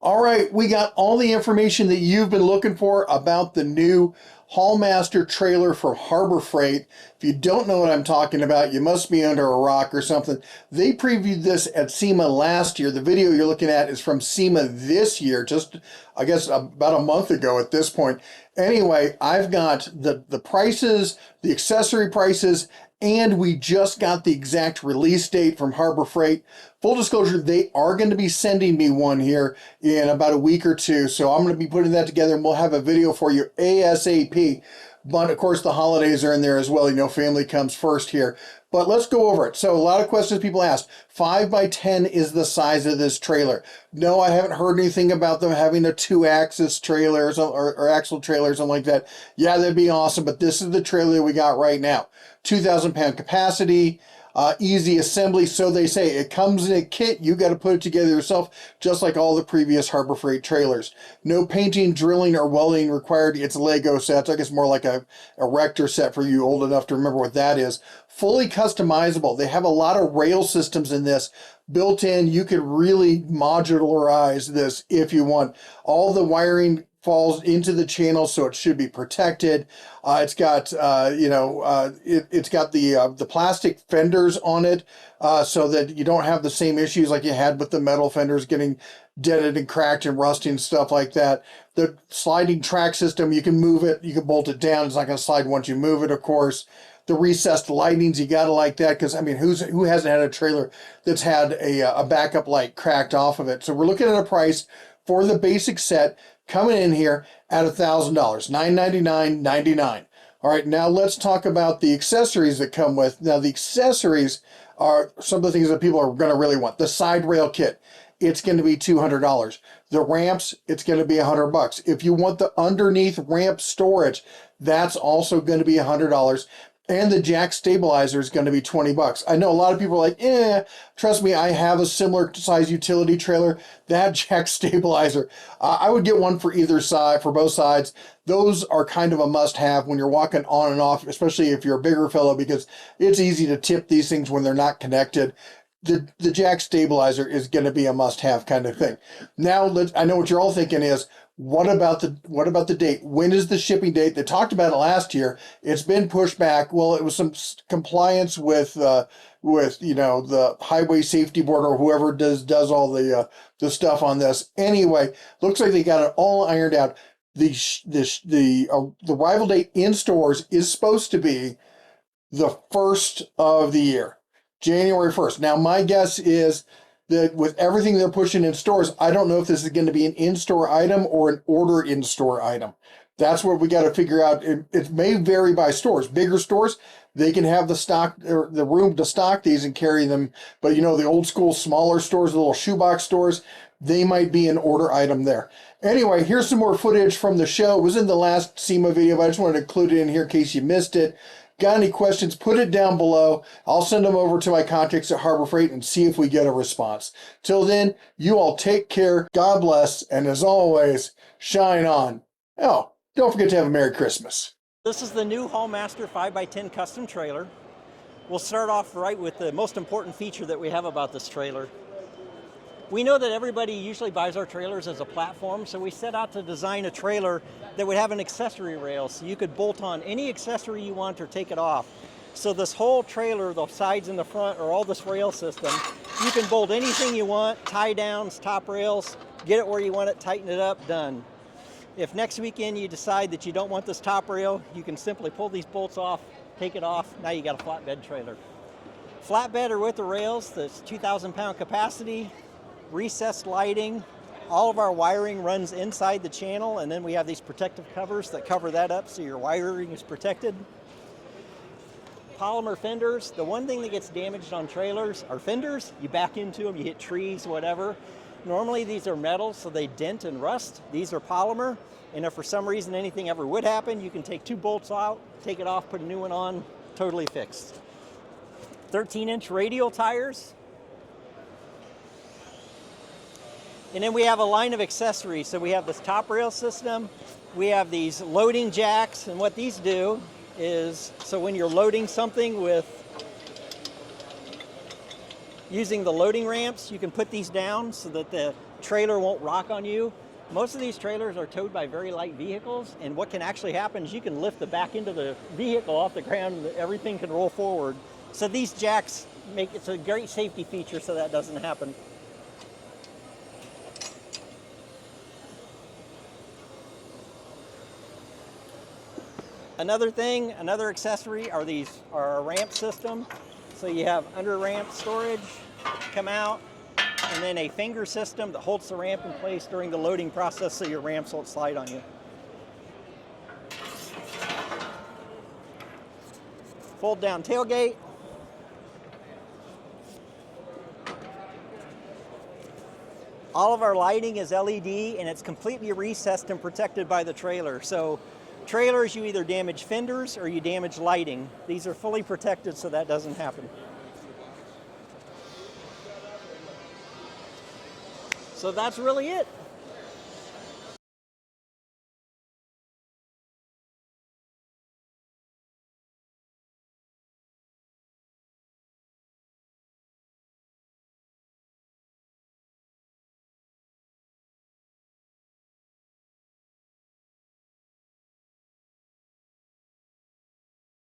All right, we got all the information that you've been looking for about the new Haulmaster trailer from Harbor Freight. If you don't know what I'm talking about, you must be under a rock or something. They previewed this at SEMA last year. The video you're looking at is from SEMA this year, just I guess about a month ago at this point. Anyway, I've got the prices, the accessory prices, and we just got the exact release date from Harbor Freight. Full disclosure, they are going to be sending me one here in about a week or two, so I'm going to be putting that together, and we'll have a video for you ASAP. But of course, the holidays are in there as well. You know, family comes first here. But let's go over it. So a lot of questions people ask. 5x10 is the size of this trailer. No, I haven't heard anything about them having a 2-axis trailer or axle trailer or something like that. Yeah, that'd be awesome, but this is the trailer we got right now. 2,000 pound capacity, easy assembly, so they say. It comes in a kit. You got to put it together yourself, just like all the previous Harbor Freight trailers. No painting, drilling, or welding required. It's Lego sets. I guess more like a erector set for you old enough to remember what that is. Fully customizable. They have a lot of rail systems in this built in. You could really modularize this if you want. All the wiring falls into the channel, so it should be protected. It's got it's got the plastic fenders on it, so that you don't have the same issues like you had with the metal fenders getting dented and cracked and rusty and stuff like that. The sliding track system, you can move it, you can bolt it down. It's not going to slide once you move it, of course. The recessed lightings, you gotta like that, because I mean, who hasn't had a trailer that's had a backup light cracked off of it? So we're looking at a price for the basic set coming in here at $1,000, $999.99. All right, now let's talk about the accessories that come with. Now the accessories are some of the things that people are going to really want. The side rail kit, it's going to be $200. The ramps, it's going to be $100. If you want the underneath ramp storage, that's also going to be $100. And the jack stabilizer is going to be $20. I know a lot of people are like, trust me, I have a similar size utility trailer. That jack stabilizer, I would get one for either side, for both sides. Those are kind of a must-have when you're walking on and off, especially if you're a bigger fellow, because it's easy to tip these things when they're not connected. The jack stabilizer is going to be a must-have kind of thing. Now, I know what you're all thinking is, what about the date? When is the shipping date? They talked about it last year. It's been pushed back. Well, it was some compliance with the Highway Safety Board or whoever does all the stuff on this. Anyway, looks like they got it all ironed out. The arrival date in stores is supposed to be the 1st of the year, January 1st. Now, my guess is that with everything they're pushing in stores, I don't know if this is going to be an in-store item or an order in-store item. That's what we got to figure out. It may vary by stores. Bigger stores, they can have the stock or the room to stock these and carry them. But you know, the old school smaller stores, the little shoebox stores, they might be an order item there. Anyway, here's some more footage from the show. It was in the last SEMA video, but I just wanted to include it in here in case you missed it. Got any questions, put it down below. I'll send them over to my contacts at Harbor Freight and see if we get a response. Till then, you all take care, God bless, and as always, shine on. Oh, don't forget to have a Merry Christmas. This is the new Haulmaster 5x10 custom trailer. We'll start off right with the most important feature that we have about this trailer. We know that everybody usually buys our trailers as a platform, so we set out to design a trailer that would have an accessory rail, so you could bolt on any accessory you want or take it off. So this whole trailer, the sides and the front, are all this rail system. You can bolt anything you want, tie downs, top rails, get it where you want it, tighten it up, done. If next weekend you decide that you don't want this top rail, you can simply pull these bolts off, take it off, now you got a flatbed trailer. Flatbed or with the rails, that's 2,000 pound capacity, recessed lighting. All of our wiring runs inside the channel, and then we have these protective covers that cover that up so your wiring is protected. Polymer fenders. The one thing that gets damaged on trailers are fenders. You back into them, you hit trees, whatever. Normally these are metal, so they dent and rust. These are polymer, and if for some reason anything ever would happen, you can take 2 bolts out, take it off, put a new one on, totally fixed. 13-inch radial tires. And then we have a line of accessories. So we have this top rail system, we have these loading jacks, and what these do is, so when you're loading something with using the loading ramps, you can put these down so that the trailer won't rock on you. Most of these trailers are towed by very light vehicles, and what can actually happen is you can lift the back end of the vehicle off the ground and everything can roll forward. So these jacks it's a great safety feature so that doesn't happen. Another accessory are our ramp system. So you have under ramp storage, come out, and then a finger system that holds the ramp in place during the loading process so your ramps won't slide on you. Fold down tailgate. All of our lighting is LED and it's completely recessed and protected by the trailer. So trailers, you either damage fenders or you damage lighting. These are fully protected so that doesn't happen. So that's really it.